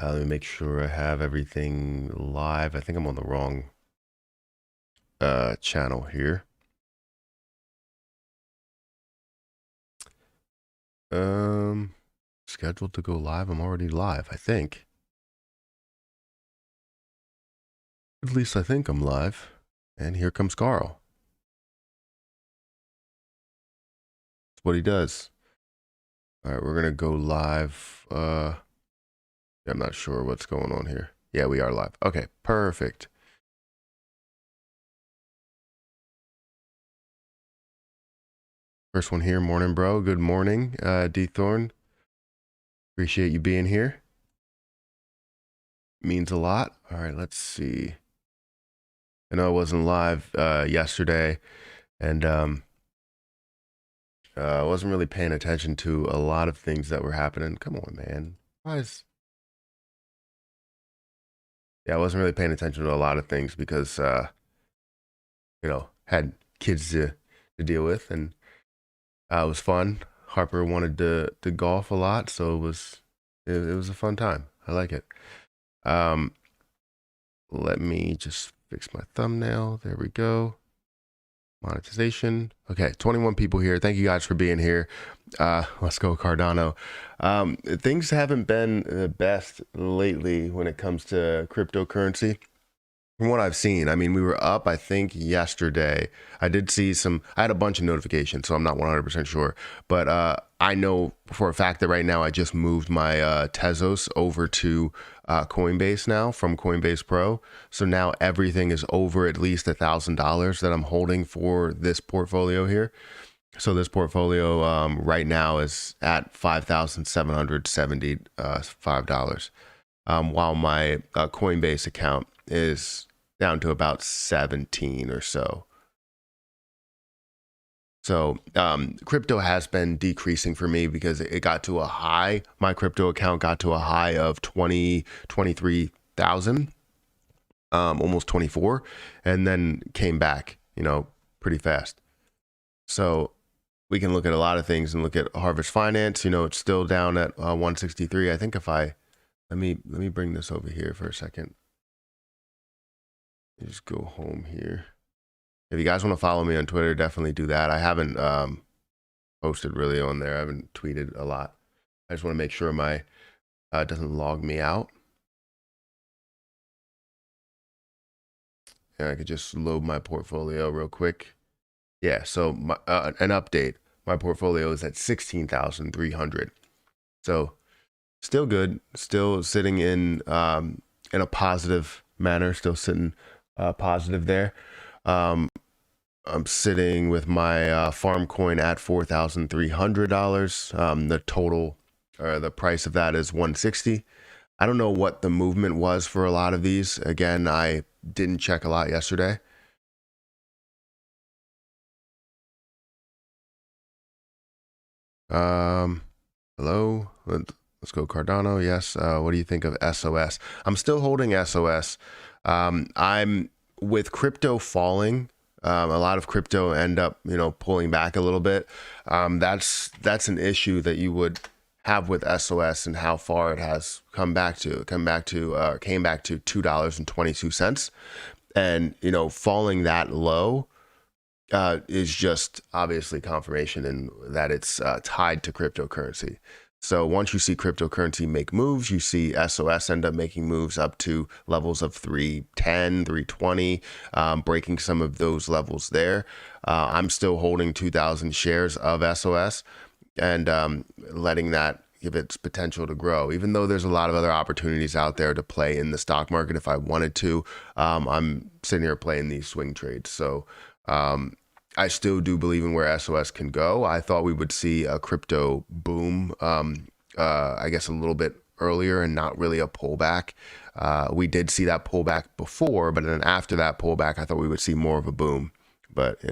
Let me make sure I have everything live. I think I'm on the wrong channel here. Scheduled to go live. I'm already live, I think. At least I think I'm live. And here comes Carl. That's what he does. All right, we're gonna go live. I'm not sure what's going on here. Yeah, we are live. Okay, perfect. First one here. Morning, bro. Good morning, D Thorn. Appreciate you being here. Means a lot. All right, let's see. I know I wasn't live yesterday, and I wasn't really paying attention to a lot of things that were happening. Come on, man. Why is... Yeah, I wasn't really paying attention to a lot of things because, had kids to deal with, and it was fun. Harper wanted to golf a lot, so it was a fun time. I like it. Let me just fix my thumbnail. There we go. Monetization. Okay, 21 people here. Thank you guys for being here. Let's go, Cardano. Things haven't been the best lately when it comes to cryptocurrency. From what I've seen, I mean, we were up, I think, yesterday. I did see I had a bunch of notifications, so I'm not 100% sure. But I know for a fact that right now I just moved my Tezos over to Coinbase now from Coinbase Pro. So now everything is over at least $1,000 that I'm holding for this portfolio here. So this portfolio right now is at $5,775, while my Coinbase account is down to about 17 or so. So crypto has been decreasing for me because it got to a high. My crypto account got to a high of 23,000, almost 24, and then came back, pretty fast. So we can look at a lot of things and look at Harvest Finance. It's still down at 163. I think if let me bring this over here for a second. Just go home here. If you guys want to follow me on Twitter, definitely do that. I haven't posted really on there. I haven't tweeted a lot. I just want to make sure my doesn't log me out. And I could just load my portfolio real quick. Yeah, so an update. My portfolio is at 16,300. So still good. Still sitting in a positive manner. Still sitting positive there. I'm sitting with my farm coin at $4,300. The total, or the price of that is 160. I don't know what the movement was for a lot of these. Again, I didn't check a lot yesterday. Hello. Let's go Cardano. Yes. What do you think of SOS? I'm still holding SOS. I'm with crypto falling. A lot of crypto end up, pulling back a little bit. That's an issue that you would have with SOS and how far it has come back to. Came back to $2.22, and falling that low is just obviously confirmation in that it's tied to cryptocurrency. So once you see cryptocurrency make moves, you see SOS end up making moves up to levels of 310, 320, breaking some of those levels there. I'm still holding 2,000 shares of SOS and letting that give its potential to grow. Even though there's a lot of other opportunities out there to play in the stock market if I wanted to, I'm sitting here playing these swing trades. So I still do believe in where SOS can go. I thought we would see a crypto boom, I guess a little bit earlier and not really a pullback. We did see that pullback before, but then after that pullback, I thought we would see more of a boom. But,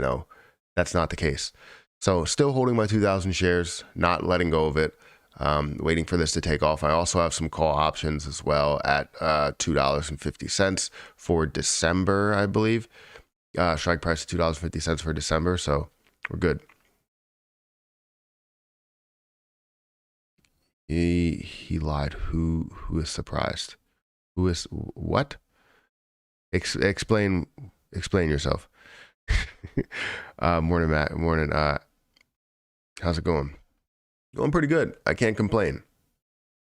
that's not the case. So still holding my 2,000 shares, not letting go of it, waiting for this to take off. I also have some call options as well at $2.50 for December, I believe. Strike price of $2.50 for December, so we're good. He lied. Who is surprised? Who is what? Explain yourself. Morning, Matt. Morning. How's it going? Going pretty good. I can't complain.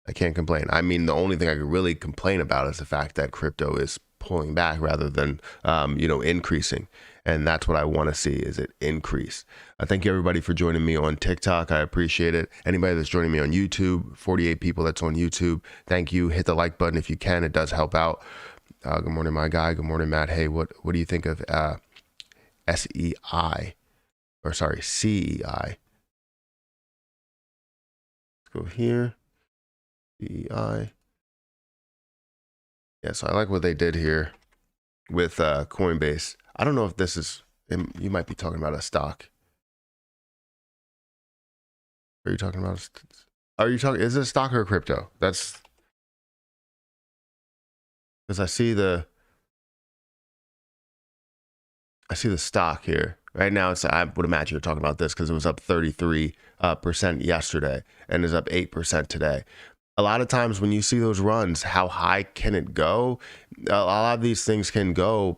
I mean, the only thing I could really complain about is the fact that crypto is pulling back rather than, increasing. And that's what I want to see, is it increase. Thank you, everybody, for joining me on TikTok. I appreciate it. Anybody that's joining me on YouTube, 48 people that's on YouTube, thank you. Hit the like button if you can. It does help out. Good morning, my guy. Good morning, Matt. Hey, what do you think of CEI? Let's go here. CEI. Yeah, so I like what they did here with Coinbase. I don't know if this is, you might be talking about a stock. Are you talking about, is it a stock or a crypto? That's, because I see the stock here. Right now, I would imagine you're talking about this because it was up 33% yesterday and is up 8% today. A lot of times when you see those runs, how high can it go? A lot of these things can go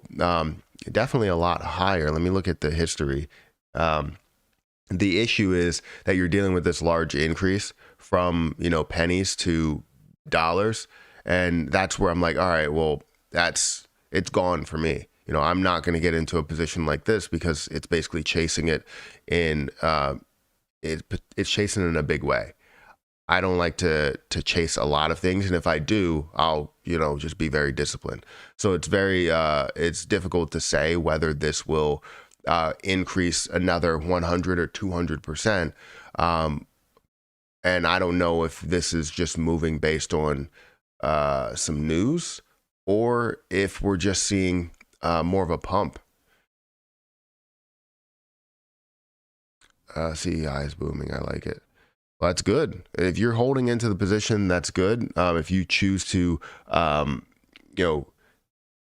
definitely a lot higher. Let me look at the history. The issue is that you're dealing with this large increase from, pennies to dollars. And that's where I'm like, all right, well, it's gone for me. I'm not going to get into a position like this because it's basically chasing it in, it's chasing in a big way. I don't like to chase a lot of things. And if I do, I'll, just be very disciplined. So it's it's difficult to say whether this will increase another 100 or 200%. And I don't know if this is just moving based on some news or if we're just seeing more of a pump. CEI is booming. I like it. Well, that's good. If you're holding into the position, that's good. If you choose to,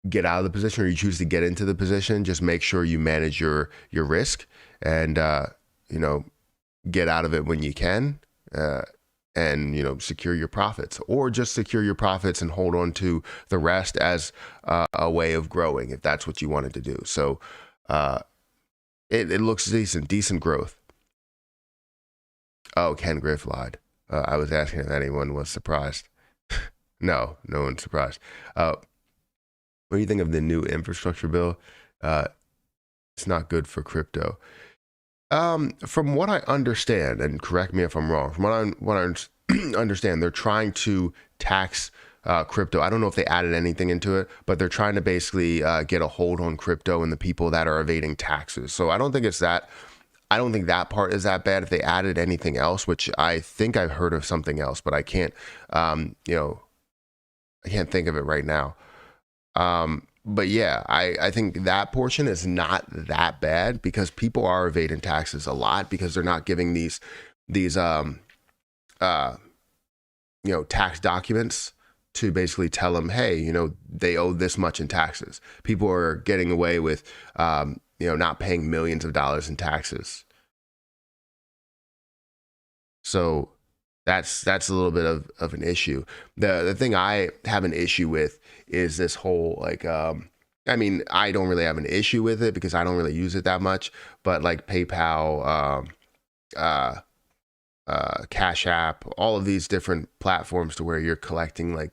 get out of the position or you choose to get into the position, just make sure you manage your risk and, get out of it when you can and, secure your profits, or just secure your profits and hold on to the rest as a way of growing, if that's what you wanted to do. So it looks decent growth. Oh, Ken Griff lied. I was asking if anyone was surprised. No one's surprised. What do you think of the new infrastructure bill? It's not good for crypto. From what I understand, and correct me if I'm wrong, from what I understand, they're trying to tax crypto. I don't know if they added anything into it, but they're trying to basically get a hold on crypto and the people that are evading taxes. So I don't think that part is that bad. If they added anything else, which I think I've heard of something else, but I can't, I can't think of it right now. But yeah, I think that portion is not that bad because people are evading taxes a lot because they're not giving these tax documents to basically tell them, hey, they owe this much in taxes. People are getting away with, not paying millions of dollars in taxes. So that's a little bit of an issue. The thing I have an issue with is this whole I don't really have an issue with it because I don't really use it that much, but like PayPal, Cash App, all of these different platforms to where you're collecting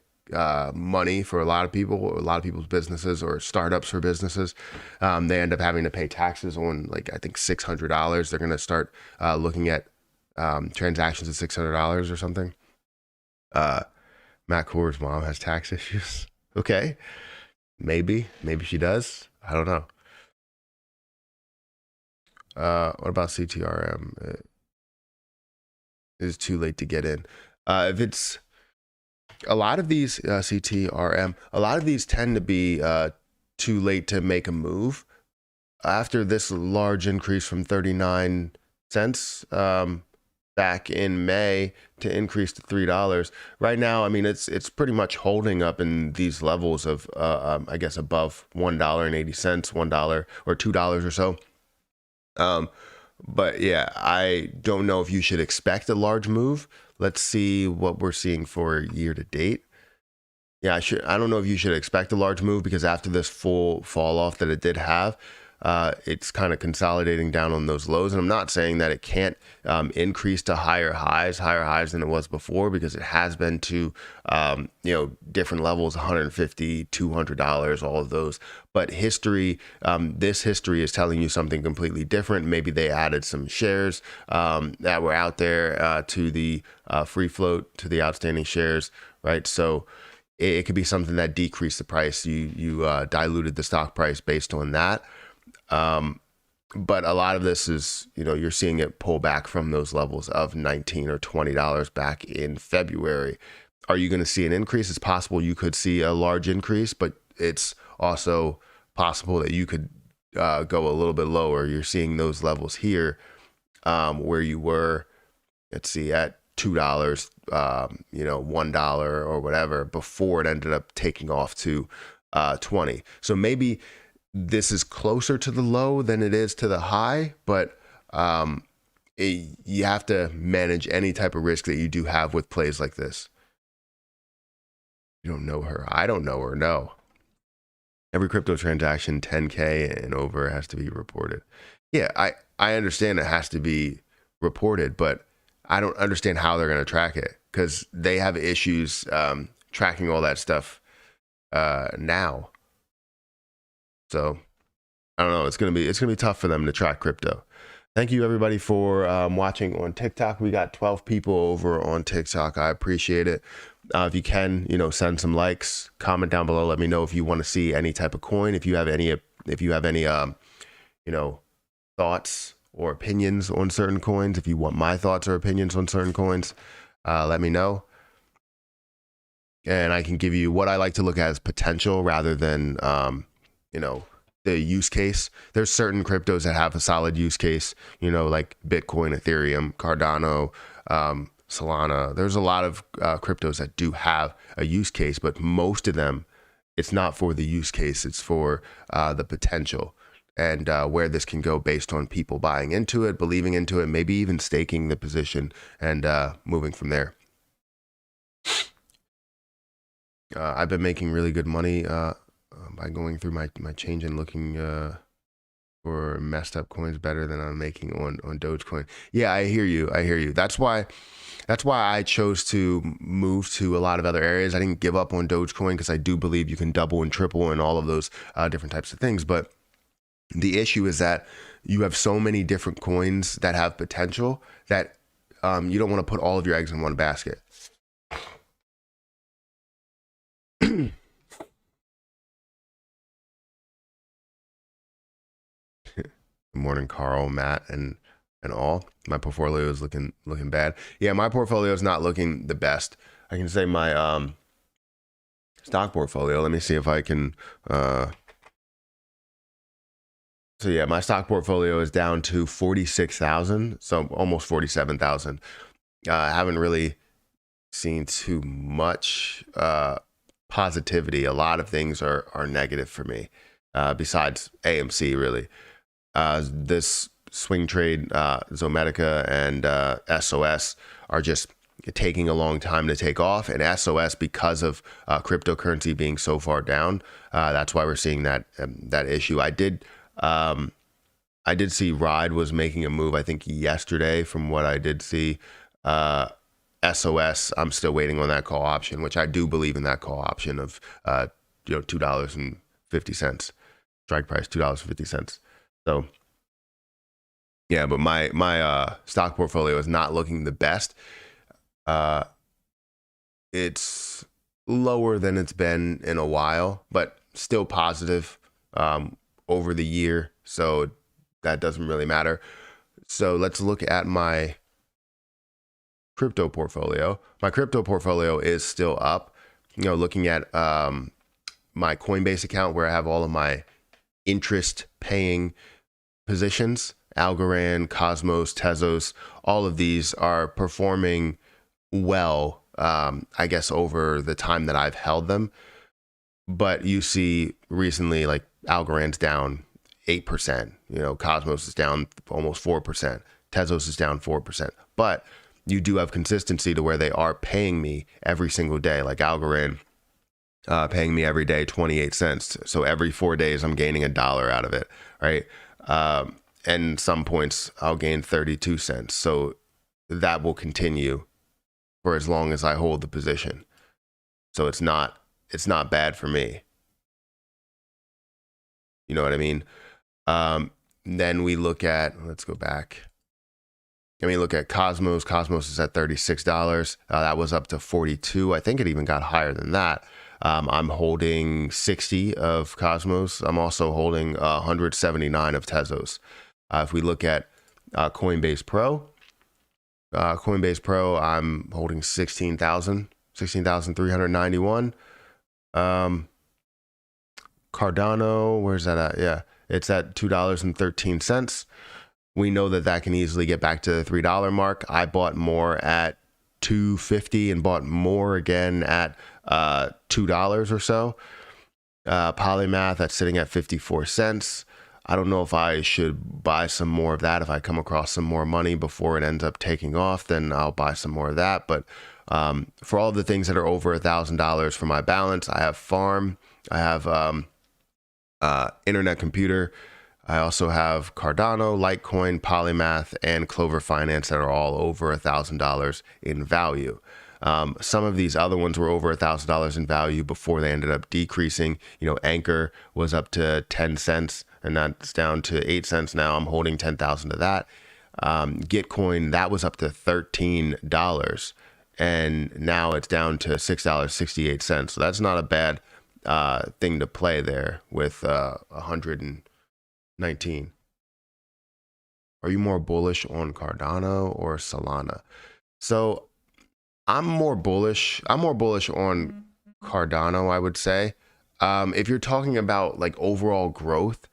money for a lot of people's businesses or startups for businesses. They end up having to pay taxes on I think $600. They're going to start looking at transactions of $600 or something. Matt Core's mom has tax issues. Okay. Maybe she does. I don't know. What about CTRM? It is too late to get in. If it's a lot of these CTRM, a lot of these tend to be too late to make a move after this large increase from 39 cents back in May to increase to $3. Right now, I mean, it's pretty much holding up in these levels of, I guess, above $1.80, $1 or $2 or so. But yeah, I don't know if you should expect a large move. Let's see what we're seeing for year to date. Yeah, I don't know if you should expect a large move, because after this full fall off that it did have, it's kind of consolidating down on those lows. And I'm not saying that it can't increase to higher highs than it was before, because it has been to, different levels, $150, $200, all of those. But history, this history is telling you something completely different. Maybe they added some shares that were out there to the free float, to the outstanding shares, right? So it could be something that decreased the price. You diluted the stock price based on that. But a lot of this is, you're seeing it pull back from those levels of $19 or $20 back in February. Are you going to see an increase? It's possible you could see a large increase, but it's also possible that you could go a little bit lower. You're seeing those levels here where you were, let's see, at $2, $1 or whatever, before it ended up taking off to 20. So maybe this is closer to the low than it is to the high, but you have to manage any type of risk that you do have with plays like this. You don't know her. I don't know her. No. Every crypto transaction 10K and over has to be reported. Yeah, I understand it has to be reported, but I don't understand how they're going to track it, because they have issues tracking all that stuff now. So I don't know. It's gonna be tough for them to track crypto. Thank you everybody for watching on TikTok. We got 12 people over on TikTok. I appreciate it. If you can, send some likes, comment down below. Let me know if you want to see any type of coin. If you have any thoughts or opinions on certain coins. If you want my thoughts or opinions on certain coins, let me know. And I can give you what I like to look at as potential rather than, the use case. There's certain cryptos that have a solid use case, like Bitcoin, Ethereum, Cardano, Solana. There's a lot of cryptos that do have a use case, but most of them, it's not for the use case. It's for the potential and where this can go based on people buying into it, believing into it, maybe even staking the position and moving from there. I've been making really good money by going through my change and looking for messed up coins better than I'm making on Dogecoin. Yeah, I hear you. That's why I chose to move to a lot of other areas. I didn't give up on Dogecoin because I do believe you can double and triple and all of those different types of things. But the issue is that you have so many different coins that have potential that you don't want to put all of your eggs in one basket. Good morning, Carl, Matt, and all. My portfolio is looking bad. Yeah, my portfolio is not looking the best. I can say my stock portfolio. Let me see if I can. So yeah, my stock portfolio is down to 46,000, so almost 47,000. I haven't really seen too much positivity. A lot of things are negative for me, besides AMC really. This swing trade, Zomedica and SOS are just taking a long time to take off, and SOS, because of cryptocurrency being so far down, that's why we're seeing that issue. I did see Ride was making a move, I think yesterday, from what I did see. SOS, I'm still waiting on that call option, which I do believe in that call option of $2.50 strike price, $2.50. So yeah, but my stock portfolio is not looking the best. It's lower than it's been in a while, but still positive over the year, so that doesn't really matter. So let's look at my crypto portfolio. My crypto portfolio is still up. Looking at my Coinbase account, where I have all of my interest paying positions, Algorand, Cosmos, Tezos, all of these are performing well, I guess, over the time that I've held them. But you see recently, like, Algorand's down 8%, Cosmos is down almost 4%, Tezos is down 4%. But you do have consistency to where they are paying me every single day, like Algorand paying me every day 28 cents. So every 4 days, I'm gaining $1 out of it, right? And some points, I'll gain 32 cents. So that will continue for as long as I hold the position. So it's not bad for me. You know what I mean? Then we look at, let's go back. Then we look at Cosmos. Cosmos is at $36. That was up to 42. I think it even got higher than that. I'm holding 60 of Cosmos. I'm also holding 179 of Tezos. If we look at Coinbase Pro, I'm holding 16,391. Cardano, where's that at? Yeah, it's at $2.13. We know that can easily get back to the $3 mark. I bought more at $2.50 and bought more again at $2 or so. Polymath, that's sitting at 54 cents. I don't know if I should buy some more of that. If I come across some more money before it ends up taking off, then I'll buy some more of that. But for all of the things that are over $1,000 for my balance, I have Farm, I have Internet Computer, I also have Cardano, Litecoin, Polymath, and Clover Finance that are all over $1,000 in value. Some of these other ones were over $1,000 in value before they ended up decreasing. You know, Anchor was up to 10 cents and that's down to 8 cents now. I'm holding 10,000 of that. Gitcoin, that was up to $13 and now it's down to $6.68. So that's not a bad thing to play there with 119. Are you more bullish on Cardano or Solana? So I'm more bullish on Cardano, I would say. If you're talking about like overall growth,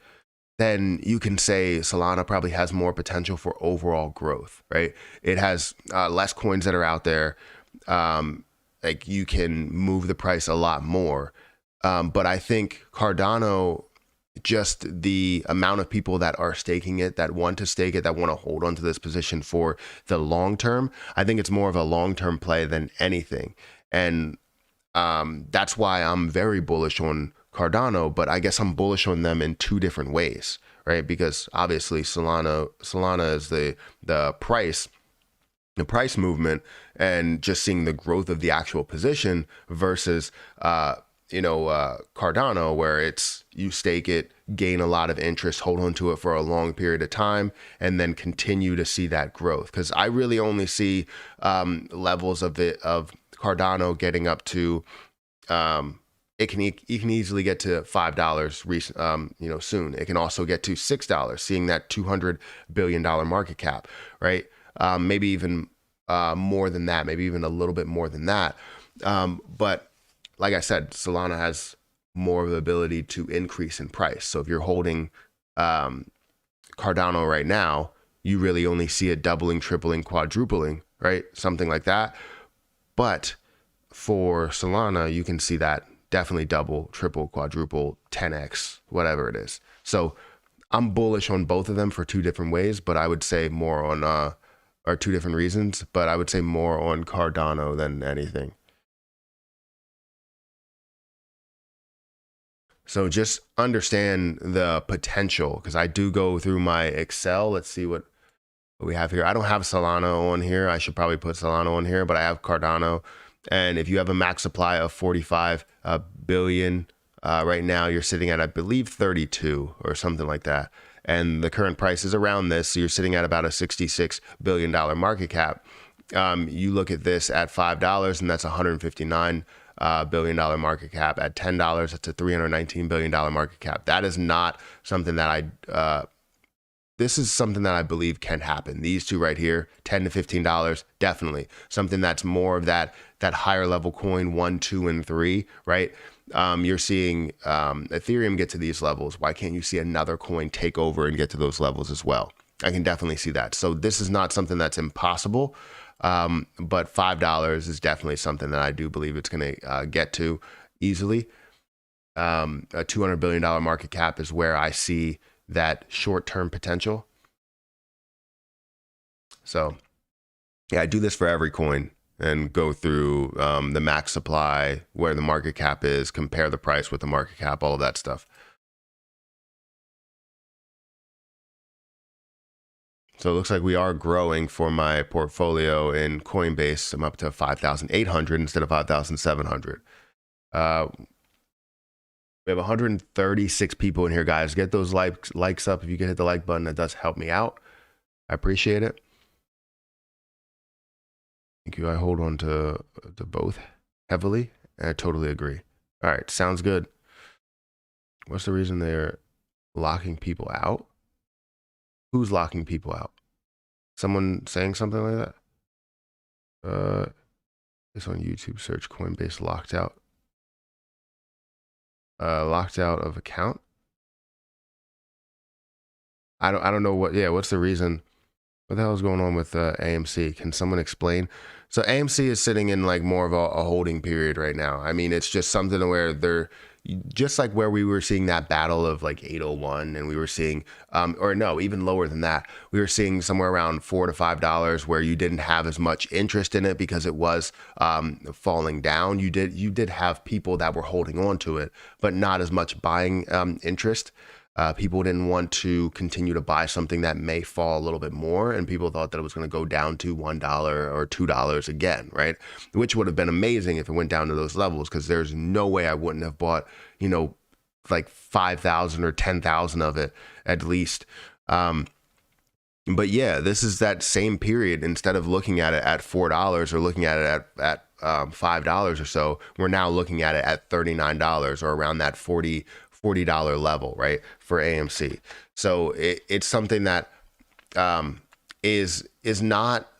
then you can say Solana probably has more potential for overall growth, right? It has less coins that are out there. Like you can move the price a lot more. But I think Cardano, just the amount of people that are staking it, that want to stake it, that want to hold onto this position for the long term, I think it's more of a long-term play than anything. And that's why I'm very bullish on Cardano, but I guess I'm bullish on them in two different ways, right? Because obviously Solana is the price movement and just seeing the growth of the actual position versus Cardano, where it's you stake it, gain a lot of interest, hold on to it for a long period of time, and then continue to see that growth. Because I really only see levels of Cardano getting up to you can easily get to $5 soon. It can also get to $6, seeing that $200 billion market cap, right? Maybe even more than that, maybe even a little bit more than that. But like I said, Solana has more of the ability to increase in price. So if you're holding Cardano right now, you really only see it doubling, tripling, quadrupling, right? Something like that. But for Solana, you can see that definitely double, triple, quadruple, 10x, whatever it is. So I'm bullish on both of them for two different ways, but I would say more on, or two different reasons, but I would say more on Cardano than anything. So just understand the potential, because I do go through my Excel. Let's see what we have here. I don't have Solana on here. I should probably put Solana on here, but I have Cardano. And if you have a max supply of 45 billion, right now you're sitting at, I believe, 32 or something like that. And the current price is around this. So you're sitting at about a $66 billion market cap. You look at this at $5 and that's $159 billion market cap. At $10, that's a $319 billion market cap. That is not something that this is something that I believe can happen. These two right here, $10 to $15, definitely. Something that's more of that higher level coin, 1, 2, and 3, right? You're seeing Ethereum get to these levels. Why can't you see another coin take over and get to those levels as well? I can definitely see that. So this is not something that's impossible, but $5 is definitely something that I do believe it's going to get to easily. A $200 billion market cap is where I see that short-term potential. So Yeah, I do this for every coin and go through the max supply, where the market cap is, compare the price with the market cap, all of that stuff. So it looks like we are growing for my portfolio in Coinbase. I'm up to 5,800 instead of 5,700. We have 136 people in here, guys. Get those likes up. If you can hit the like button, that does help me out. I appreciate it. Thank you. I hold on to both heavily, and I totally agree. All right, sounds good. What's the reason they're locking people out? Who's locking people out? Someone saying something like that? It's on YouTube. Search Coinbase locked out. Locked out of account. I don't know what. Yeah, what's the reason? What the hell is going on with AMC? Can someone explain? So AMC is sitting in like more of a holding period right now. I mean, it's just something where they're just like where we were seeing that battle of like 801, and we were seeing, or no, even lower than that. We were seeing somewhere around $4 to $5 where you didn't have as much interest in it because it was falling down. You did have people that were holding on to it, but not as much buying interest. People didn't want to continue to buy something that may fall a little bit more, and people thought that it was going to go down to $1 or $2 again, right? Which would have been amazing if it went down to those levels, because there's no way I wouldn't have bought, like 5,000 or 10,000 of it at least. But yeah, this is that same period. Instead of looking at it at $4 or looking at it at $5 or so, we're now looking at it at $39 or around that $40 level, right, for AMC. So it's something that is not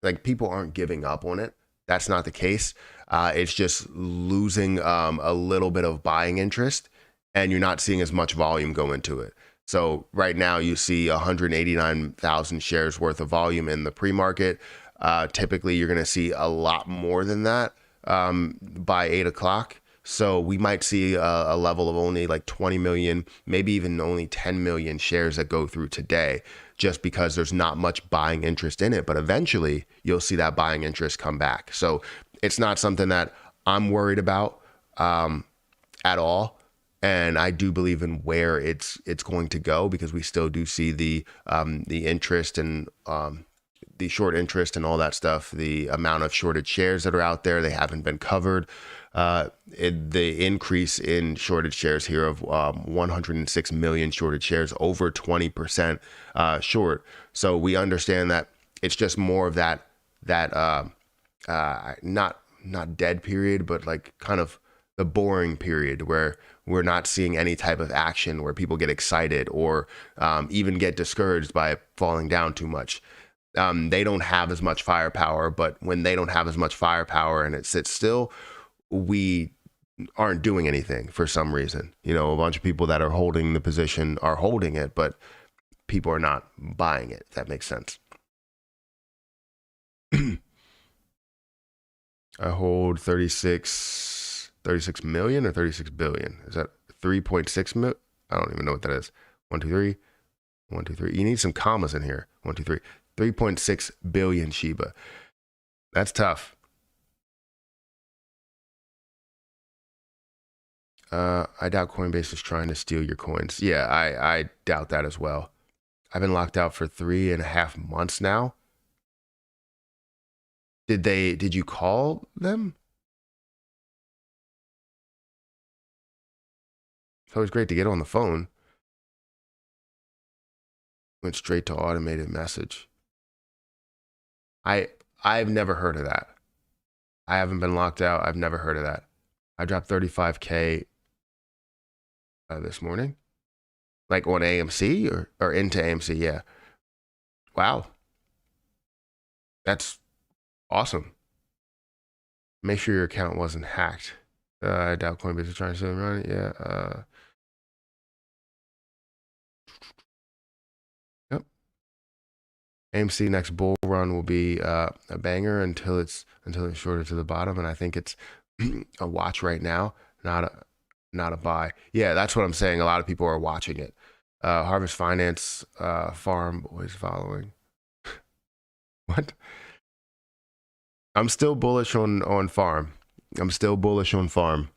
like people aren't giving up on it. That's not the case. It's just losing a little bit of buying interest, and you're not seeing as much volume go into it. So right now you see 189,000 shares worth of volume in the pre-market. Typically you're going to see a lot more than that by 8 o'clock. So we might see a level of only like 20 million, maybe even only 10 million shares that go through today, just because there's not much buying interest in it. But eventually you'll see that buying interest come back. So it's not something that I'm worried about at all. And I do believe in where it's going to go, because we still do see the interest and the short interest and all that stuff. The amount of shorted shares that are out there, they haven't been covered. The increase in shorted shares here of 106 million shorted shares, over 20% short. So we understand that it's just more of that not dead period, but like kind of the boring period where we're not seeing any type of action, where people get excited or even get discouraged by falling down too much. They don't have as much firepower, but when they don't have as much firepower and it sits still, we aren't doing anything for some reason. A bunch of people that are holding the position are holding it, but people are not buying it, if that makes sense. I hold 36 million or 36 billion. Is that 3.6 million? I don't even know what that is. 1, 2, 3. 1, 2, 3. You need some commas in here. 1, 2, 3. 3.6 billion Shiba. That's tough. I doubt Coinbase is trying to steal your coins. Yeah, I doubt that as well. I've been locked out for 3.5 months now. Did you call them? It's always great to get on the phone. Went straight to automated message. I've never heard of that. I haven't been locked out. I've never heard of that. I dropped 35K this morning, like on AMC or into AMC. Yeah. Wow. That's awesome. Make sure your account wasn't hacked. I doubt Coinbase is trying to steal money. Yeah. Yep. AMC next bull run will be a banger until it's shorted to the bottom, and I think it's a watch right now, not a buy. Yeah, that's what I'm saying. A lot of people are watching it. Harvest Finance Farm Boys following. What? I'm still bullish on farm. I'm still bullish on farm.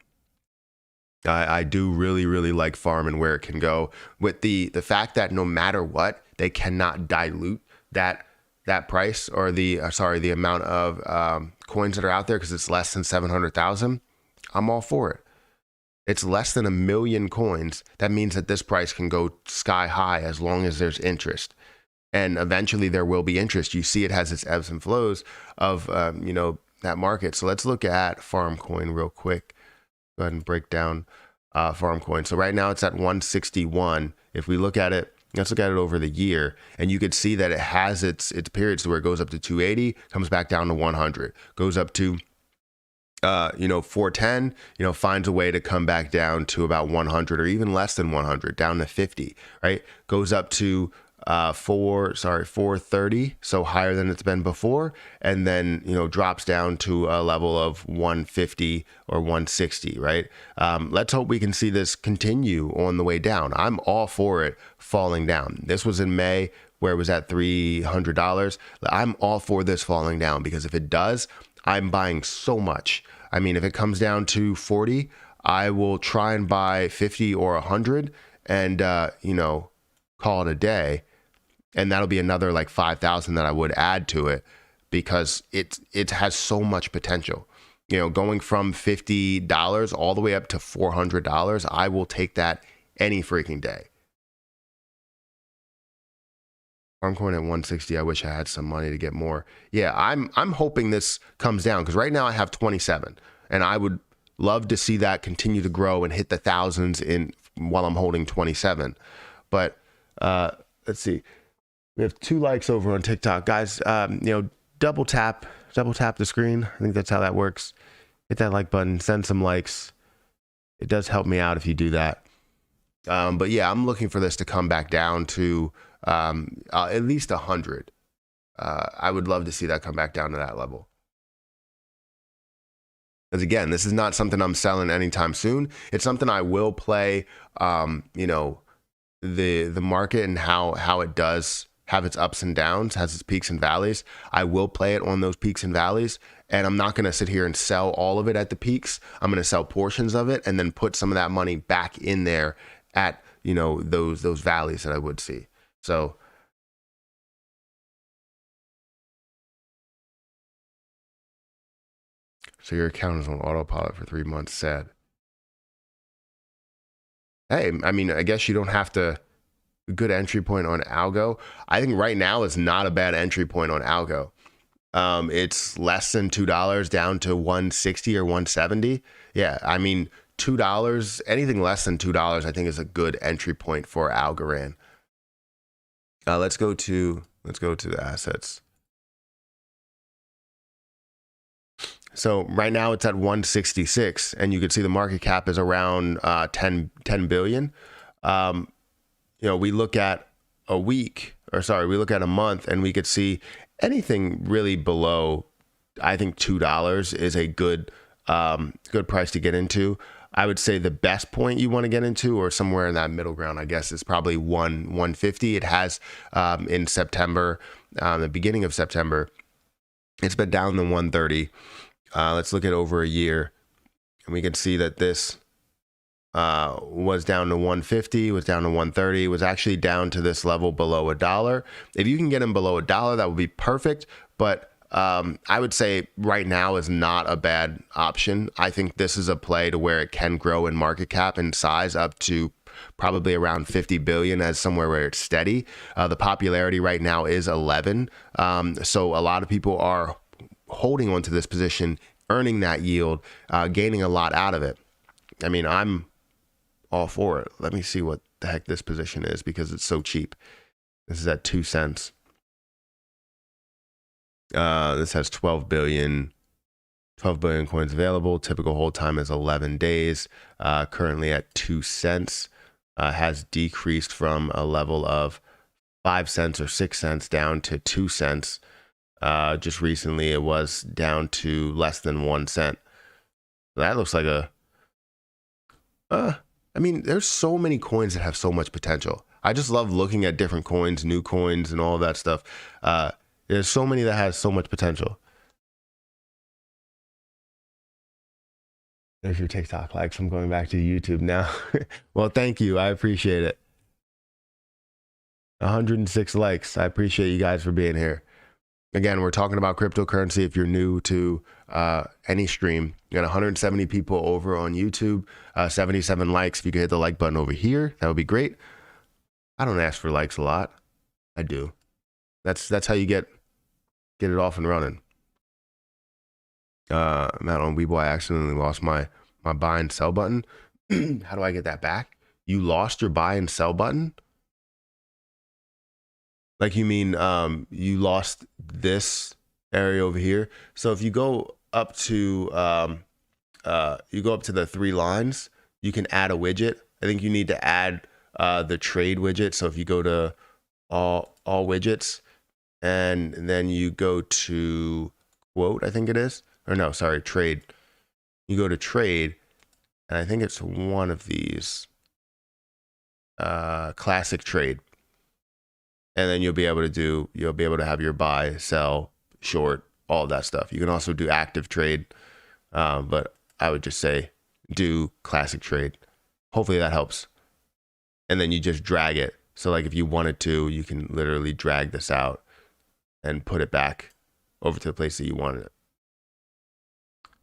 I do really like farm and where it can go, with the fact that no matter what, they cannot dilute that price, or the the amount of coins that are out there, because it's less than 700,000. I'm all for it. It's less than 1 million coins. That means that this price can go sky high as long as there's interest. And eventually there will be interest. You see it has its ebbs and flows of, that market. So let's look at farm coin real quick. Go ahead and break down farm coin. So right now it's at 161. If we look at it, let's look at it over the year, and you could see that it has its periods where it goes up to 280, comes back down to 100, goes up to 410, finds a way to come back down to about 100, or even less than 100, down to 50, right? Goes up to 430, so higher than it's been before, and then drops down to a level of 150 or 160, right? Let's hope we can see this continue on the way down. I'm all for it falling down. This was in May, where it was at $300. I'm all for this falling down, because if it does, I'm buying so much. I mean, if it comes down to 40, I will try and buy 50 or 100 and call it a day. And that'll be another like 5,000 that I would add to it, because it has so much potential. Going from $50 all the way up to $400, I will take that any freaking day. Farm coin at 160. I wish I had some money to get more. Yeah, I'm hoping this comes down, because right now I have 27, and I would love to see that continue to grow and hit the thousands while I'm holding 27. But let's see. We have 2 likes over on TikTok, guys. Double tap the screen. I think that's how that works. Hit that like button, send some likes. It does help me out if you do that. But yeah, I'm looking for this to come back down to at least 100. I would love to see that come back down to that level. Because again, this is not something I'm selling anytime soon. It's something I will play. The market and how it does have its ups and downs, has its peaks and valleys. I will play it on those peaks and valleys, and I'm not going to sit here and sell all of it at the peaks. I'm going to sell portions of it and then put some of that money back in there at those valleys that I would see. So your account is on autopilot for 3 months. Sad. Hey, I mean, I guess you don't have to. Good entry point on algo. I think right now is not a bad entry point on algo. It's less than $2, down to 160 or 170. Yeah, I mean, $2, anything less than $2, I think is a good entry point for Algorand. Let's go to the assets. So right now it's at 166, and you can see the market cap is around 10 billion. We look at a month, and we could see anything really below, I think $2 is a good price to get into. I would say the best point you want to get into, or somewhere in that middle ground, I guess, is probably 150. It has in September, the beginning of September, it's been down to 130. Let's look at over a year, and we can see that this was down to 150, was down to 130, was actually down to this level below $1. If you can get them below $1, that would be perfect. But I would say right now is not a bad option. I think this is a play to where it can grow in market cap and size up to probably around 50 billion as somewhere where it's steady. The popularity right now is 11. So a lot of people are holding onto this position, earning that yield, gaining a lot out of it. I mean, I'm all for it. Let me see what the heck this position is, because it's so cheap. This is at 2 cents. This has 12 billion coins available. Typical hold time is 11 days. Currently at 2 cents. Has decreased from a level of 5 cents or 6 cents down to 2 cents. Just recently it was down to less than 1 cent. That looks like I mean, there's so many coins that have so much potential. I just love looking at different coins, new coins, and all of that stuff. There's so many that has so much potential. There's your TikTok likes. I'm going back to YouTube now. Well, thank you. I appreciate it. 106 likes. I appreciate you guys for being here. Again, we're talking about cryptocurrency. If you're new to any stream, you got 170 people over on YouTube, 77 likes. If you could hit the like button over here, that would be great. I don't ask for likes a lot. I do. That's how you get it off and running. Matt on Weebo, I accidentally lost my buy and sell button. How do I get that back? You lost your buy and sell button? Like you mean you lost this area over here? So if you go up to the 3 lines, you can add a widget. I think you need to add the trade widget. So if you go to all widgets and then you go to quote, I think it is, or no, sorry, trade. You go to trade, and I think it's one of these, classic trade. And then you'll be able to have your buy, sell, short, all of that stuff. You can also do active trade, but I would just say do classic trade. Hopefully that helps. And then you just drag it. So like if you wanted to, you can literally drag this out and put it back over to the place that you wanted it.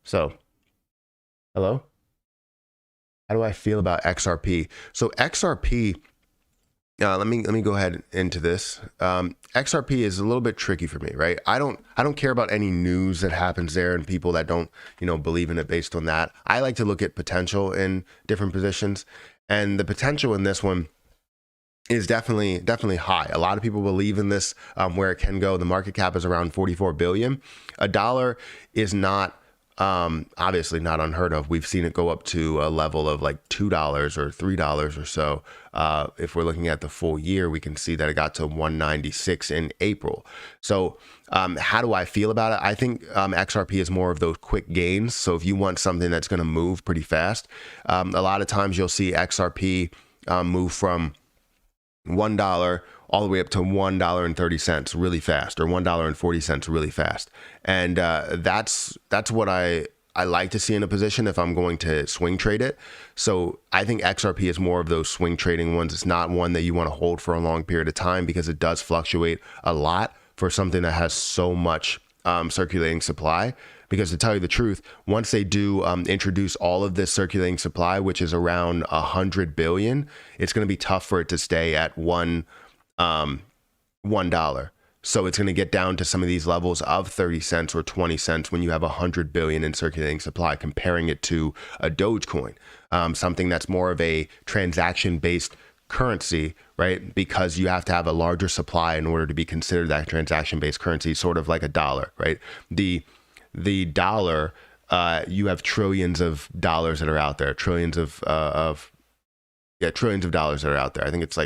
So, hello? How do I feel about XRP? So XRP, let me go ahead into this. XRP is a little bit tricky for me, right? I don't care about any news that happens there and people that don't, believe in it based on that. I like to look at potential in different positions, and the potential in this one is definitely high. A lot of people believe in this, where it can go. The market cap is around 44 billion. $1 is not obviously not unheard of. We've seen it go up to a level of like $2 or $3 or so. If we're looking at the full year, we can see that it got to 196 in April. So how do I feel about it? I think XRP is more of those quick gains. So if you want something that's going to move pretty fast, a lot of times you'll see XRP move from $1 all the way up to $1.30 really fast, or $1.40 really fast. And that's what I like to see in a position if I'm going to swing trade it. So I think XRP is more of those swing trading ones. It's not one that you want to hold for a long period of time because it does fluctuate a lot for something that has so much circulating supply. Because to tell you the truth, once they do introduce all of this circulating supply, which is around 100 billion, it's going to be tough for it to stay at $1. So it's going to get down to some of these levels of 30 cents or 20 cents when you have 100 billion in circulating supply, comparing it to a Dogecoin, something that's more of a transaction-based currency, right? Because you have to have a larger supply in order to be considered that transaction-based currency, sort of like a dollar, right? The dollar, you have trillions of dollars that are out there, trillions of dollars that are out there. I think it's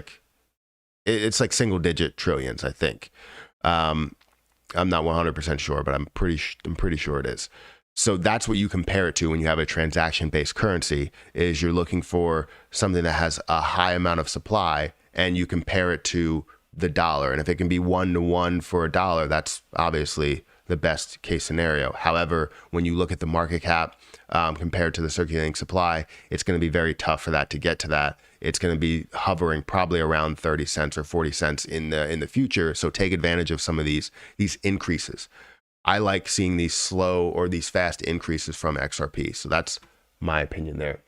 like single digit trillions, I think. I'm not 100% sure, but I'm pretty sure it is. So that's what you compare it to when you have a transaction-based currency, is you're looking for something that has a high amount of supply, and you compare it to the dollar. And if it can be 1-to-1 for $1, that's obviously the best case scenario. However, when you look at the market cap compared to the circulating supply, it's going to be very tough for that to get to that. It's going to be hovering probably around 30 cents or 40 cents in the future. So take advantage of some of these increases. I like seeing these slow or these fast increases from XRP. So that's my opinion there.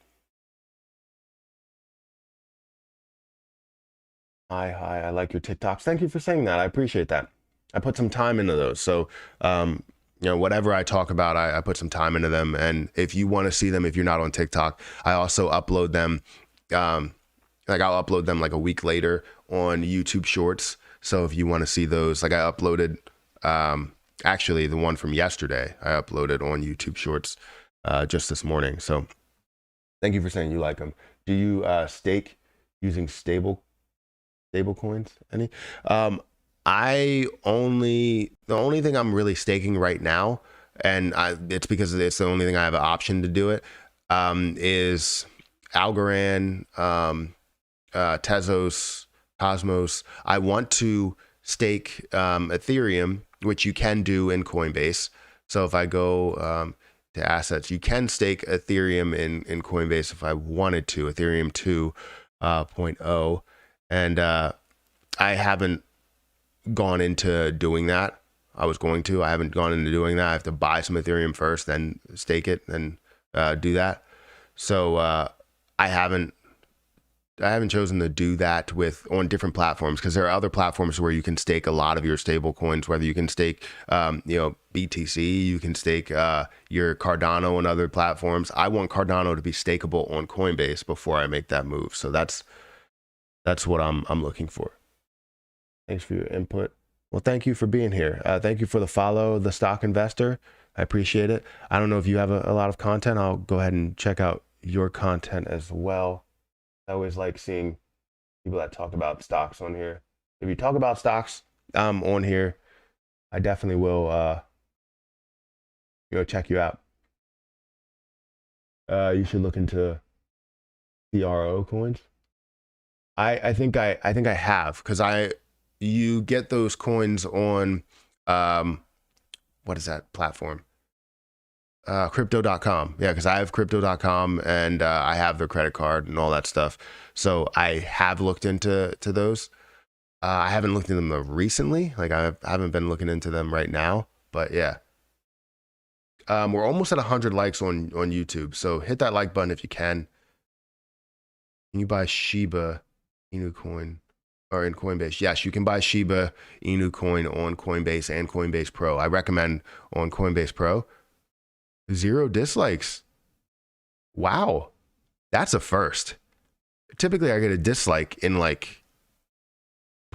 Hi, I like your TikToks. Thank you for saying that. I appreciate that. I put some time into those. So, whatever I talk about, I put some time into them. And if you want to see them, if you're not on TikTok, I also upload them. I'll upload them like a week later on YouTube Shorts. So if you want to see those, like I uploaded, actually the one from yesterday, I uploaded on YouTube Shorts just this morning. So thank you for saying you like them. Do you stake using stable coins? Any? The only thing I'm really staking right now, and it's because it's the only thing I have an option to do it, is Algorand, Tezos, Cosmos. I want to stake Ethereum, which you can do in Coinbase. So if I go to assets. You can stake Ethereum in Coinbase if I wanted to, Ethereum 2.0. And I haven't gone into doing that. I was going to. I haven't gone into doing that. I have to buy some Ethereum first, then stake it, then do that. So I haven't chosen to do that on different platforms, because there are other platforms where you can stake a lot of your stable coins, whether you can stake, BTC, you can stake your Cardano on other platforms. I want Cardano to be stakeable on Coinbase before I make that move. So that's what I'm looking for. Thanks for your input. Well, thank you for being here. Thank you for the follow, The Stock Investor. I appreciate it. I don't know if you have a lot of content. I'll go ahead and check out your content as well. I always like seeing people that talk about stocks on here. If you talk about stocks on here, I definitely will check you out. You should look into CRO coins. I think I have, because you get those coins on what is that platform? Crypto.com. Yeah, because I have Crypto.com and I have their credit card and all that stuff. So I have looked into those. I haven't looked into them recently. Like I haven't been looking into them right now. But yeah, we're almost at 100 likes on YouTube. So hit that like button if you can. Can you buy Shiba Inu coin or in Coinbase? Yes, you can buy Shiba Inu coin on Coinbase and Coinbase Pro. I recommend on Coinbase Pro. 0 dislikes. Wow. That's a first. Typically I get a dislike in like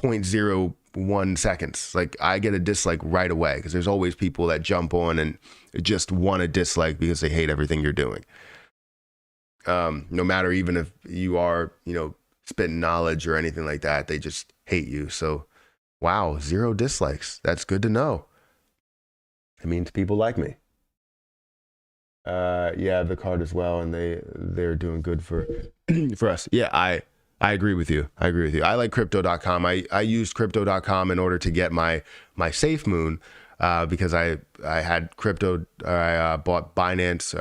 0.01 seconds. Like I get a dislike right away, because there's always people that jump on and just want a dislike because they hate everything you're doing. No matter, even if you are, spitting knowledge or anything like that, they just hate you. So wow, 0 dislikes. That's good to know. It means people like me. Yeah, the card as well, and they're doing good for for us. Yeah, I agree with you. I like Crypto.com. I used Crypto.com in order to get my Safe Moon, because I had crypto. I bought Binance,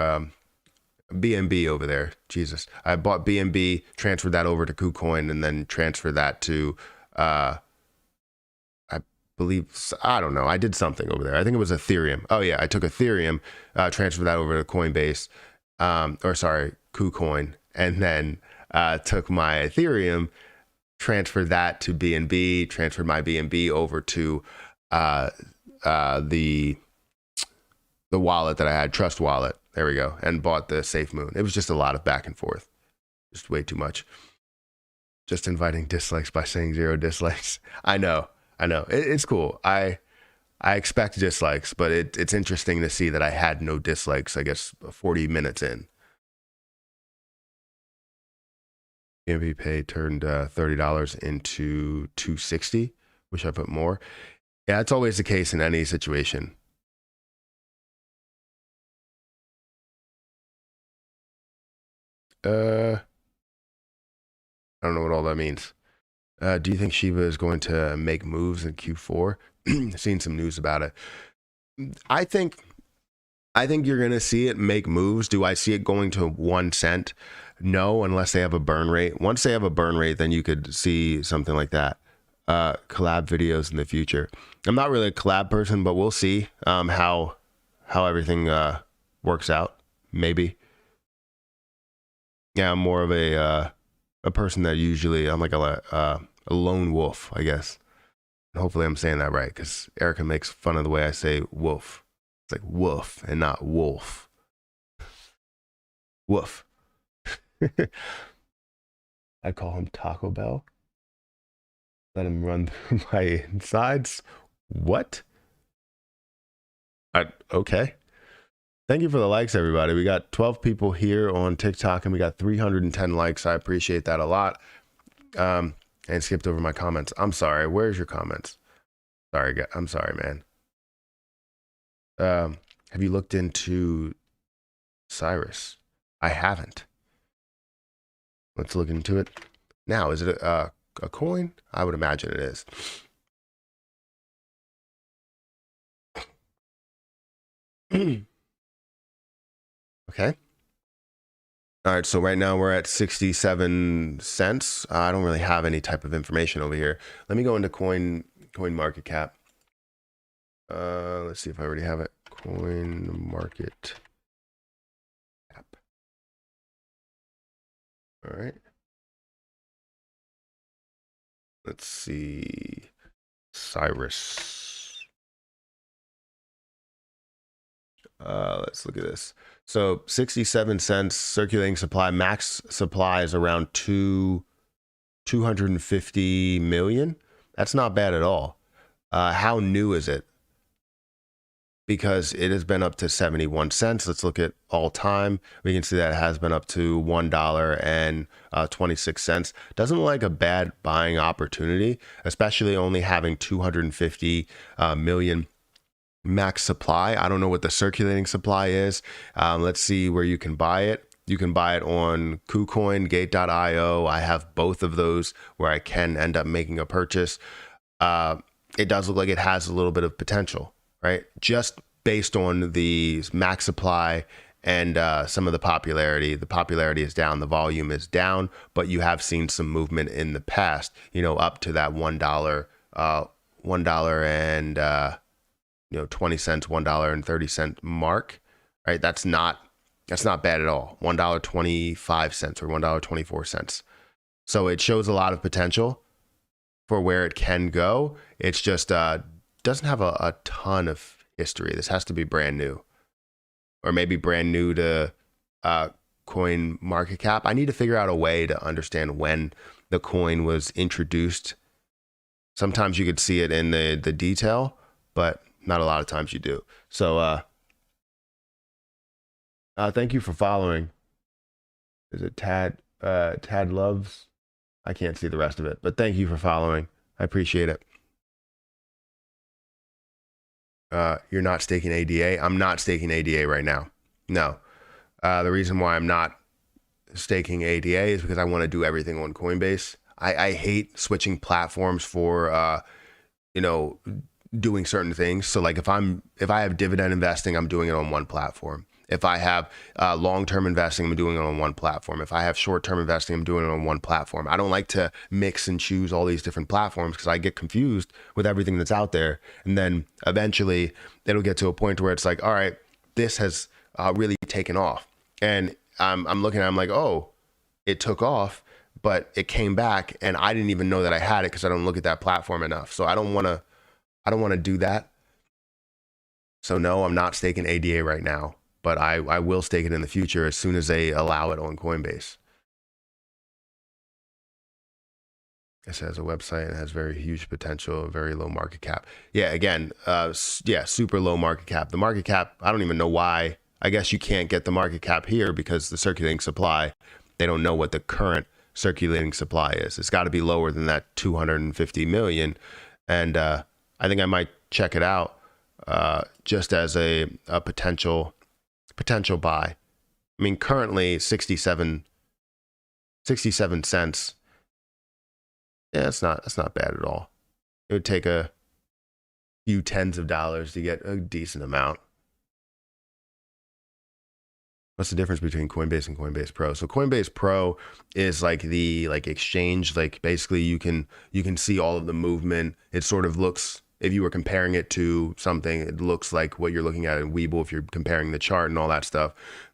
BNB over there. Jesus, I bought BNB, transferred that over to KuCoin, and then transferred that to I don't know. I did something over there. I think it was Ethereum. Oh yeah, I took Ethereum, transferred that over to Coinbase, KuCoin, and then took my Ethereum, transferred that to BNB, transferred my BNB over to the wallet that I had, Trust Wallet. There we go, and bought the Safe Moon. It was just a lot of back and forth, just way too much. Just inviting dislikes by saying 0 dislikes. I know. It's cool. I expect dislikes, but it's interesting to see that I had no dislikes, I guess, 40 minutes in. BNB Pay turned $30 into $260. Wish I put more. Yeah, it's always the case in any situation. I don't know what all that means. Do you think Shiba is going to make moves in Q4? Seen some news about it. I think you're going to see it make moves. Do I see it going to 1 cent? No, unless they have a burn rate. Once they have a burn rate, then you could see something like that. Collab videos in the future. I'm not really a collab person, but we'll see how everything works out. Maybe. Yeah, I'm more of a person that usually, I'm like a lone wolf, I guess. Hopefully I'm saying that right, because Erica makes fun of the way I say wolf. It's like wolf and not wolf. Woof. I call him Taco Bell. Let him run through my insides. What? Okay. Thank you for the likes, everybody. We got 12 people here on TikTok, and we got 310 likes. I appreciate that a lot. And skipped over my comments. I'm sorry. Where's your comments? Sorry, guys. I'm sorry, man. Have you looked into Cyrus? I haven't. Let's look into it now. Is it a coin? I would imagine it is. Okay. All right, so right now we're at 67 cents. I don't really have any type of information over here. Let me go into coin market cap. Let's see if I already have it. Coin market cap. All right. Let's see. Cyrus. Let's look at this. So 67 cents circulating supply. Max supply is around 250 million. That's not bad at all. How new is it? Because it has been up to 71 cents. Let's look at all time. We can see that it has been up to $1.26. Doesn't look like a bad buying opportunity, especially only having 250 million max supply. I don't know what the circulating supply is. Let's see where you can buy it. You can buy it on KuCoin, Gate.io. I have both of those where I can end up making a purchase. It does look like it has a little bit of potential, right? Just based on the max supply and some of the popularity. The popularity is down, the volume is down, but you have seen some movement in the past, you know, up to that $1 and 20 cents, $1.30 mark, right? That's not bad at all. $1.25 or $1.24. So it shows a lot of potential for where it can go. It's just doesn't have a ton of history. This has to be brand new, or maybe brand new to coin market cap. I need to figure out a way to understand when the coin was introduced. Sometimes you could see it in the detail, but not a lot of times you do. So thank you for following. Is it Tad loves? I can't see the rest of it, but thank you for following. I appreciate it. You're not staking ADA. I'm not staking ADA right now. No. The reason why I'm not staking ADA is because I want to do everything on Coinbase. I hate switching platforms for, doing certain things. So like if I have dividend investing, I'm doing it on one platform. If I have long-term investing, I'm doing it on one platform. If I have short-term investing, I'm doing it on one platform. I don't like to mix and choose all these different platforms because I get confused with everything that's out there. And then eventually it'll get to a point where it's like, all right, this has really taken off. And I'm looking at it, I'm like, oh, it took off, but it came back and I didn't even know that I had it because I don't look at that platform enough. So I don't want to do that. So no, I'm not staking ADA right now, but I will stake it in the future as soon as they allow it on Coinbase. It has a website and has very huge potential, very low market cap. Yeah, again, super low market cap. The market cap, I don't even know why. I guess you can't get the market cap here because the circulating supply, they don't know what the current circulating supply is. It's got to be lower than that 250 million. And I think I might check it out just as a potential buy. I mean, currently 67 cents. Yeah, that's not bad at all. It would take a few tens of dollars to get a decent amount. What's the difference between Coinbase and Coinbase Pro? So Coinbase Pro is like the exchange, like basically you can see all of the movement. It sort of looks, if you were comparing it to something, it looks like what you're looking at in Webull if you're comparing the chart and all that stuff.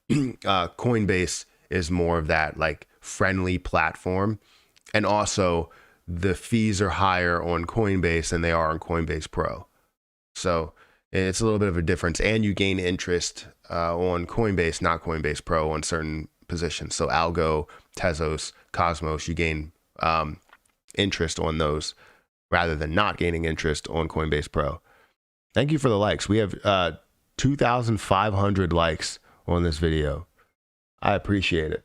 Coinbase is more of that like friendly platform. And also the fees are higher on Coinbase than they are on Coinbase Pro. So it's a little bit of a difference, and you gain interest on Coinbase, not Coinbase Pro, on certain positions. So Algo, Tezos, Cosmos, you gain interest on those rather than not gaining interest on Coinbase Pro. Thank you for the likes. We have 2,500 likes on this video. I appreciate it.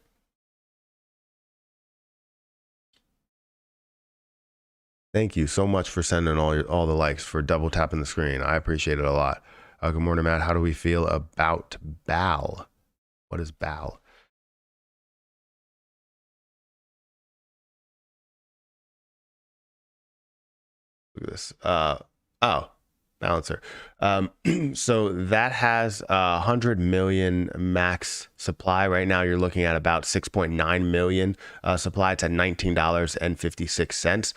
Thank you so much for sending all the likes, for double tapping the screen. I appreciate it a lot. Good morning, Matt. How do we feel about BAL? What is BAL? Look at this. Oh, balancer. So that has 100 million max supply. Right now, you're looking at about 6.9 million supply. It's at $19.56.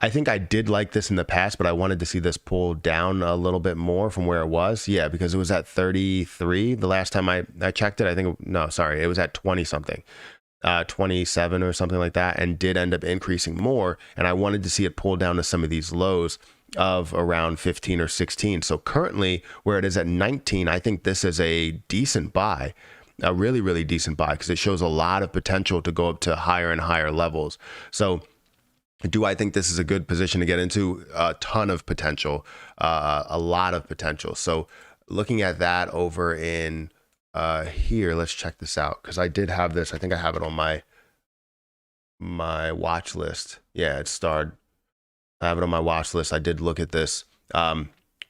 I think I did like this in the past, but I wanted to see this pull down a little bit more from where it was. Yeah, because it was at 33 the last time I checked it. I think, no, sorry, it was at 20 something. 27 or something like that, and did end up increasing more. And I wanted to see it pull down to some of these lows of around 15 or 16. So currently where it is at 19, I think this is a decent buy, a really, really decent buy, because it shows a lot of potential to go up to higher and higher levels. So do I think this is a good position to get into? A ton of potential, a lot of potential. So looking at that over in here, let's check this out, because I did have this. I think I have it on my watch list. Yeah, it starred. I have it on my watch list. I did look at this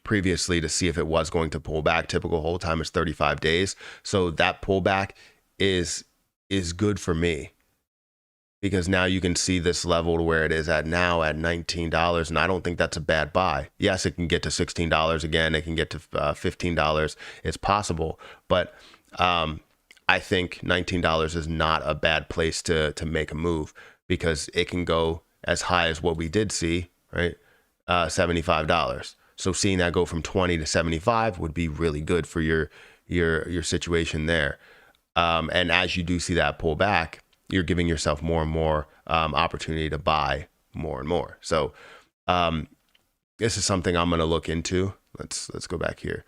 previously to see if it was going to pull back. Typical hold time is 35 days. So that pullback is good for me, because now you can see this level to where it is at now at $19. And I don't think that's a bad buy. Yes, it can get to $16 again. It can get to $15. It's possible. But I think $19 is not a bad place to make a move, because it can go as high as what we did see, right? $75. So seeing that go from 20 to 75 would be really good for your situation there. And as you do see that pull back, you're giving yourself more and more opportunity to buy more and more. So this is something I'm going to look into. Let's go back here.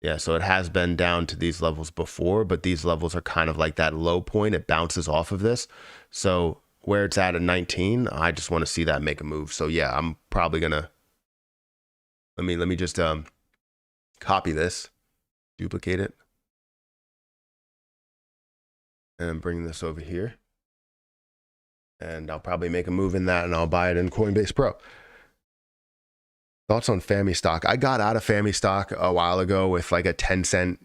Yeah, so it has been down to these levels before, but these levels are kind of like that low point. It bounces off of this. So where it's at 19, I just want to see that make a move. So yeah, I'm probably gonna, let me just copy this, duplicate it, and bring this over here. And I'll probably make a move in that, and I'll buy it in Coinbase Pro. Thoughts on FAMI stock? I got out of FAMI stock a while ago with like a 10 cent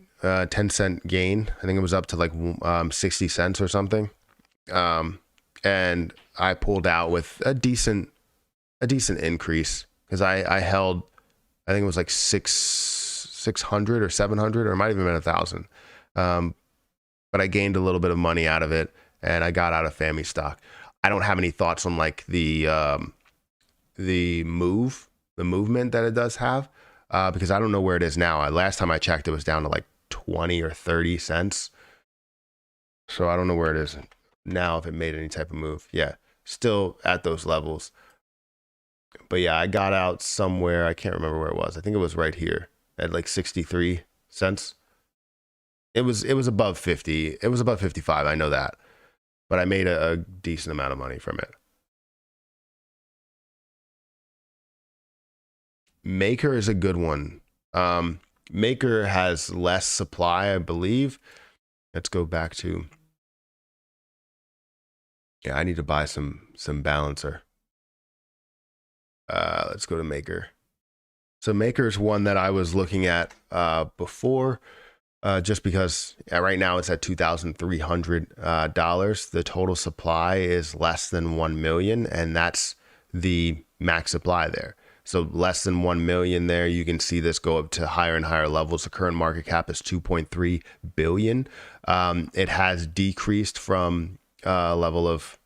gain. I think it was up to like 60 cents or something. And I pulled out with a decent increase, because I held, I think it was like 600 or 700, or it might have even been 1,000. But I gained a little bit of money out of it, and I got out of FAMI stock. I don't have any thoughts on like the movement that it does have, because I don't know where it is now. Last time I checked, it was down to like 20 or 30 cents. So I don't know where it is now, if it made any type of move. Yeah, still at those levels. But yeah, I got out somewhere. I can't remember where it was. I think it was right here at like 63 cents. It was above 50. It was above 55. I know that. But I made a decent amount of money from it. Maker is a good one. Maker has less supply, I believe. Let's go back to, yeah, I need to buy some balancer. Let's go to Maker. So Maker is one that I was looking at before, just because right now it's at $2,300. The total supply is less than 1 million, and that's the max supply there. So less than 1 million there. You can see this go up to higher and higher levels. The current market cap is 2.3 billion. It has decreased from a level of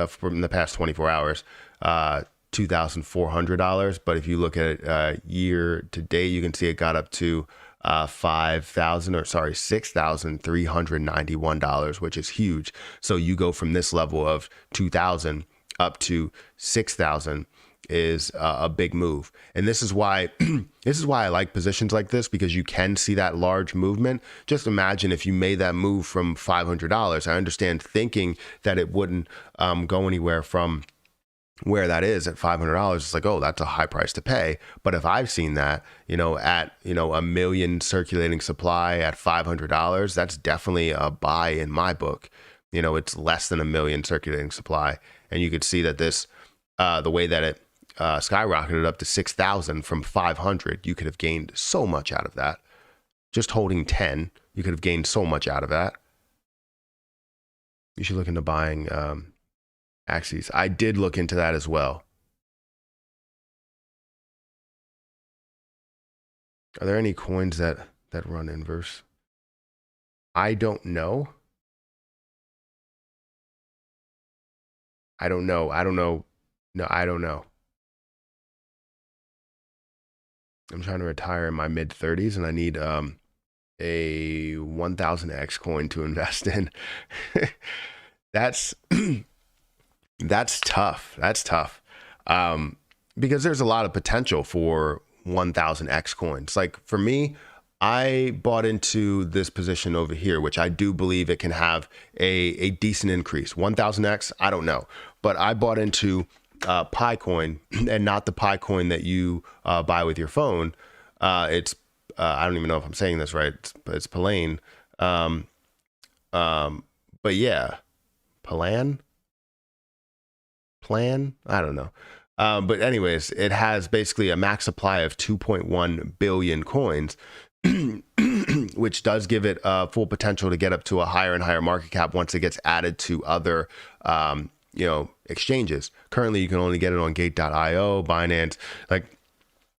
from the past 24 hours, $2,400. But if you look at it year to date, you can see it got up to $6,391, which is huge. So you go from this level of 2,000 up to 6,000 is a big move. And this is why I like positions like this, because you can see that large movement. Just imagine if you made that move from $500. I understand thinking that it wouldn't go anywhere from where that is at $500. It's like, oh, that's a high price to pay. But if I've seen that, at, 1 million circulating supply at $500, that's definitely a buy in my book. It's less than 1 million circulating supply. And you could see that this, the way that it skyrocketed up to 6,000 from 500, you could have gained so much out of that. Just holding 10, you could have gained so much out of that. You should look into buying Axes. I did look into that as well. Are there any coins that run inverse? I don't know. I don't know. I don't know. No, I don't know. I'm trying to retire in my mid 30s and I need a 1000x coin to invest in. That's that's tough. That's tough. Because there's a lot of potential for 1000x coins. Like for me, I bought into this position over here, which I do believe it can have a decent increase. 1000x, I don't know. But I bought into Pi coin and not the Pi coin that you buy with your phone. It's, I don't even know if I'm saying this right. It's Palane. Um, but yeah, Palan? Plan? I don't know. But anyways, it has basically a max supply of 2.1 billion coins, which does give it full potential to get up to a higher and higher market cap once it gets added to other, exchanges. Currently, you can only get it on Gate.io, Binance. Like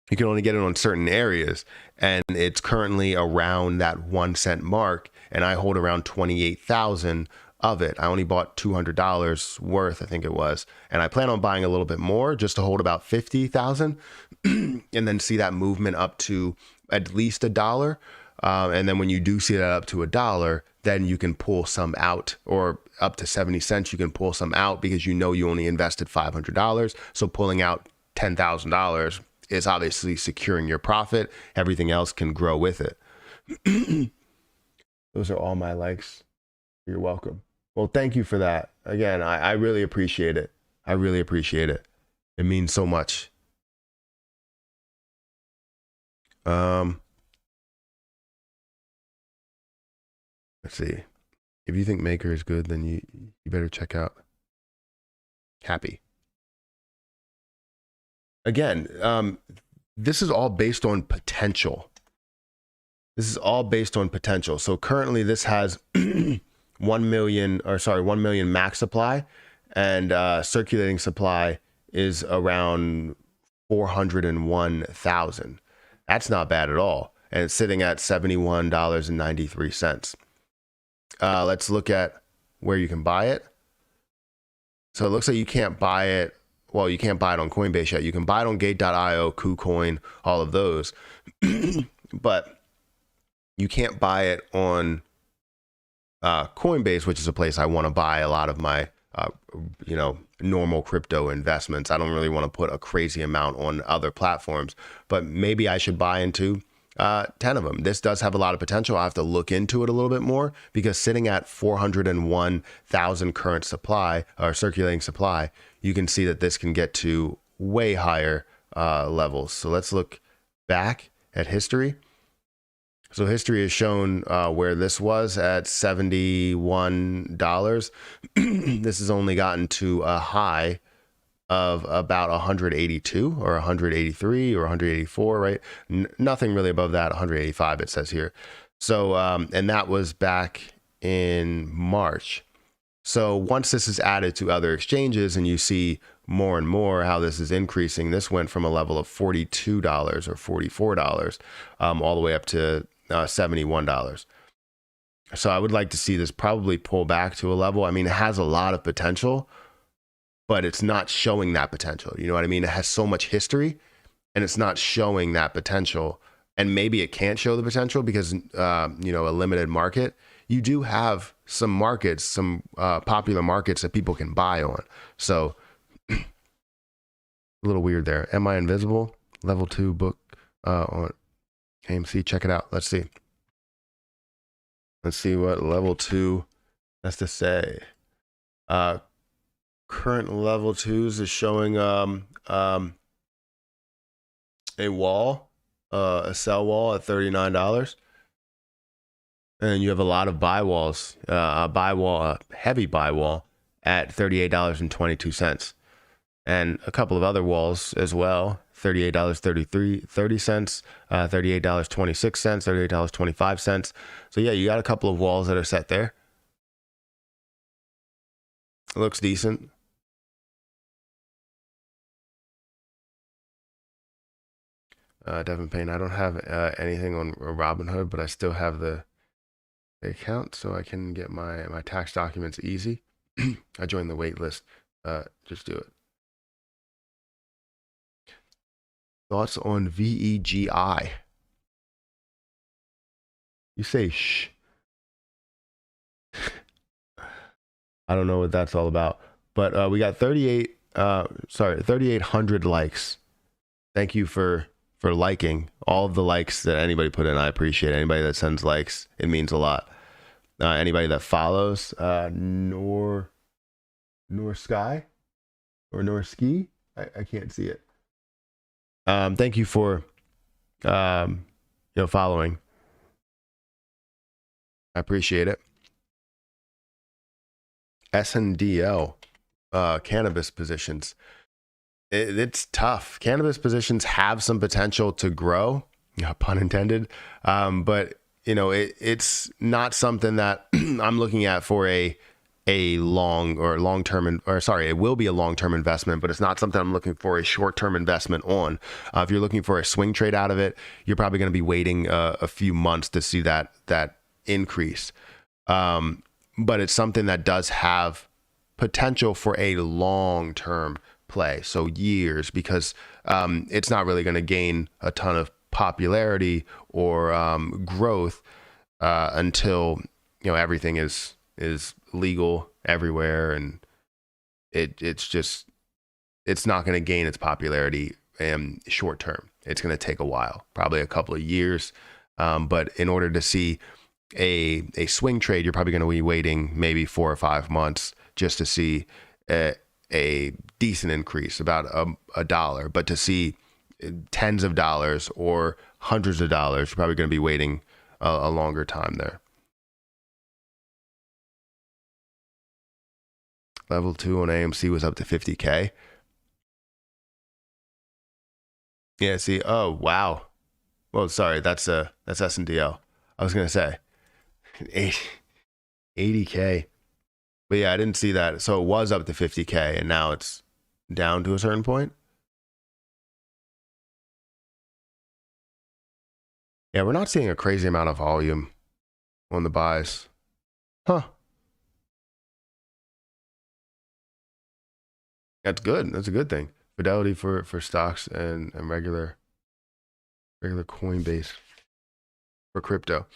you can only get it on certain areas, and it's currently around that 1 cent mark. And I hold around 28,000 of it. I only bought $200 worth, I think it was, and I plan on buying a little bit more just to hold about 50,000, and then see that movement up to at least $1. And then when you do see that up to $1, then you can pull some out, or up to 70 cents, you can pull some out because you know you only invested $500. So pulling out $10,000 is obviously securing your profit. Everything else can grow with it. Those are all my likes. You're welcome. Well, thank you for that. Again, I really appreciate it. I really appreciate it. It means so much. Let's see. If you think Maker is good, then you better check out Happy. Again, this is all based on potential. This is all based on potential. So currently this has 1 million max supply, and circulating supply is around 401,000. That's not bad at all. And it's sitting at $71.93. Let's look at where you can buy it. So it looks like you can't buy it. Well, you can't buy it on Coinbase yet. You can buy it on Gate.io, KuCoin, all of those. But you can't buy it on Coinbase, which is a place I want to buy a lot of my, normal crypto investments. I don't really want to put a crazy amount on other platforms, but maybe I should buy into 10 of them. This does have a lot of potential. I have to look into it a little bit more, because sitting at 401,000 current supply or circulating supply, you can see that this can get to way higher levels. So let's look back at history. So history has shown where this was at $71. This has only gotten to a high of about 182 or 183 or 184, right? Nothing really above that, 185 it says here. So, and that was back in March. So once this is added to other exchanges and you see more and more how this is increasing, this went from a level of $42 or $44 all the way up to $71. So I would like to see this probably pull back to a level. I mean, it has a lot of potential, but it's not showing that potential. You know what I mean? It has so much history and it's not showing that potential. And maybe it can't show the potential because, a limited market. You do have some markets, some popular markets that people can buy on. So a little weird there. Am I Invisible? Level 2 book on AMC. Check it out. Let's see. Let's see what level 2 has to say. Current level 2s is showing a wall, a sell wall at $39. And you have a lot of buy walls, a heavy buy wall at $38.22. And a couple of other walls as well, $38.30, $38.26, $38.25. So yeah, you got a couple of walls that are set there. It looks decent. Devin Payne. I don't have anything on Robinhood, but I still have the account, so I can get my tax documents easy. I joined the wait list. Just do it. Thoughts on VEGI? You say shh. I don't know what that's all about, but we got 3,800 likes. Thank you for liking all of the likes that anybody put in. I appreciate it. Anybody that sends likes, it means a lot. Anybody that follows, Nor Sky or Nor Ski, I can't see it. Thank you for following. I appreciate it. SNDL, cannabis positions. It's tough. Cannabis positions have some potential to grow, pun intended. But it's not something that I'm looking at for a long-term, it will be a long-term investment, but it's not something I'm looking for a short-term investment on. If you're looking for a swing trade out of it, you're probably going to be waiting a few months to see that increase. But it's something that does have potential for a long-term play, so years, because it's not really going to gain a ton of popularity or growth until everything is legal everywhere, and it's not going to gain its popularity short term. It's going to take a while, probably a couple of years, but in order to see a swing trade, you're probably going to be waiting maybe 4 or 5 months just to see a decent increase, about a dollar. But to see tens of dollars or hundreds of dollars, you're probably going to be waiting a longer time there. Level 2 on AMC was up to 50K. Yeah, see, oh, wow. Well, sorry, that's SNDL. I was going to say 80K. But yeah, I didn't see that. So it was up to 50K and now it's down to a certain point. Yeah, we're not seeing a crazy amount of volume on the buys. Huh. That's good. That's a good thing. Fidelity for stocks and regular Coinbase for crypto.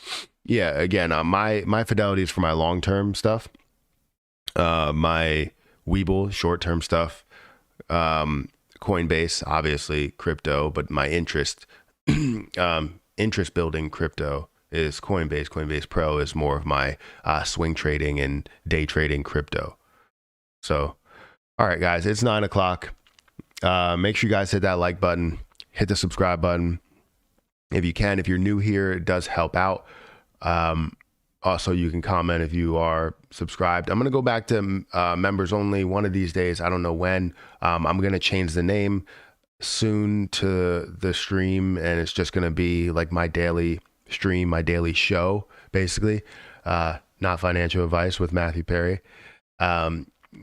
Yeah, again, my fidelity is for my long-term stuff. My Webull short-term stuff. Coinbase, obviously crypto, but my interest building crypto is Coinbase. Coinbase Pro is more of my swing trading and day trading crypto. So, all right, guys, it's 9 o'clock. Make sure you guys hit that like button, hit the subscribe button. If you can, if you're new here, it does help out. Also, you can comment if you are subscribed. I'm going to go back to members only one of these days. I don't know when. I'm going to change the name soon to the stream, and it's just going to be like my daily stream, my daily show, basically. Not financial advice with Matthew Perry.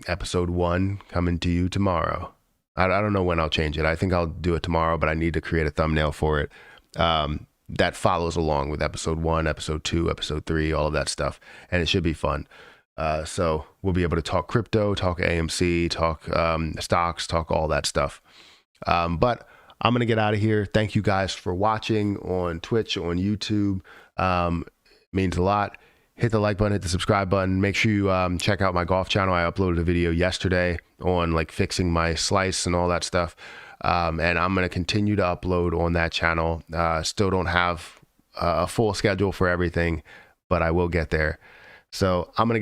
Episode 1 coming to you tomorrow. I don't know when I'll change it. I think I'll do it tomorrow, but I need to create a thumbnail for it that follows along with episode 1, episode 2, episode 3, all of that stuff. And it should be fun. So we'll be able to talk crypto, talk AMC, talk stocks, talk all that stuff. But I'm going to get out of here. Thank you guys for watching on Twitch, on YouTube. It means a lot. Hit the like button, hit the subscribe button. Make sure you check out my golf channel. I uploaded a video yesterday on like fixing my slice and all that stuff. And I'm going to continue to upload on that channel. Still don't have a full schedule for everything, but I will get there. So I'm going to